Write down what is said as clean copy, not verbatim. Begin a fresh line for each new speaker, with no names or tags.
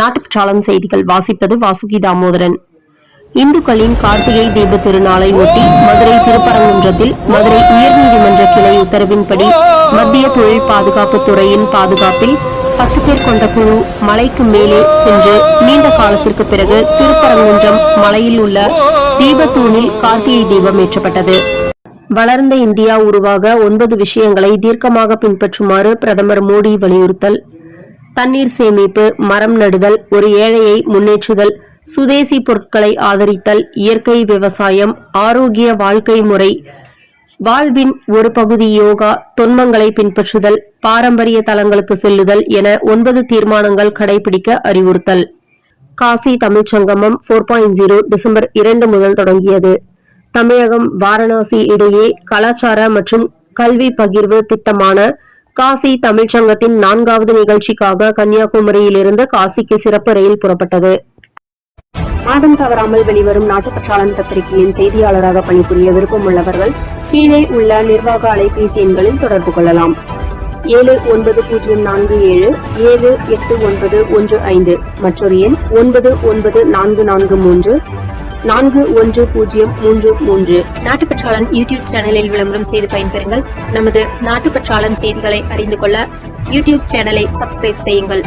நாட்டுப்பற்றாளன் செய்திகள் வாசிப்பது வாசுகி தாமோதரன். இந்துக்களின் கார்த்திகை தீப திருநாளை ஒட்டி மதுரை திருப்பரங்குன்றத்தில் மதுரை உயர்நீதிமன்ற கிளை உத்தரவின்படி மத்திய தொழில் பாதுகாப்பு துறையின் பாதுகாப்பில் 10 பேர் கொண்ட குழு மலைக்கு மேலே சென்று நீண்ட காலத்திற்கு பிறகு திருப்பரங்குன்றம் மலையில் உள்ள தீபத்தூணில் கார்த்திகை தீபம் ஏற்றப்பட்டது. வளர்ந்த இந்தியா உருவாக 9 விஷயங்களை தீர்க்கமாக பின்பற்றுமாறு பிரதமர் மோடி வலியுறுத்தல். தண்ணீர் சேமிப்பு, மரம் நடுதல், ஒரு ஏழையை முன்னேற்றுதல், சுதேசி பொருட்களை ஆதரித்தல், இயற்கை விவசாயம், ஆரோக்கிய வாழ்க்கை முறை, வாழ்வின் ஒரு பகுதி யோகா, தொன்மங்களை பின்பற்றுதல், பாரம்பரிய தலங்களுக்கு செல்லுதல் என 9 தீர்மானங்கள் கடைபிடிக்க அறிவுறுத்தல். காசி தமிழ்ச் சங்கமம் 4.0 டிசம்பர் 2 முதல் தொடங்கியது. தமிழகம் வாரணாசி இடையே கலாச்சார மற்றும் கல்வி பகிர்வு திட்டமான காசி தமிழ்ச் சங்கத்தின் 4வது நிகழ்ச்சிக்காக கன்னியாகுமரியிலிருந்து காசிக்கு சிறப்பு ரயில் புறப்பட்டது. மாதம் தவறாமல் வெளிவரும் நாட்டுப்பற்றாளன் பத்திரிகையின் செய்தியாளராக பணிபுரிய விருப்பம் உள்ளவர்கள் கீழே உள்ள நிர்வாக அலைபேசி எண்களில் தொடர்பு கொள்ளலாம். 790477 78915 மற்றொரு எண் 9944341033. நாட்டுப்பற்றாளன் யூடியூப் சேனலில் விளம்பரம் செய்து பயன்பெறுங்கள். நமது நாட்டுப்பற்றாளன் செய்திகளை அறிந்து கொள்ள யூடியூப் சேனலை சப்ஸ்கிரைப் செய்யுங்கள்.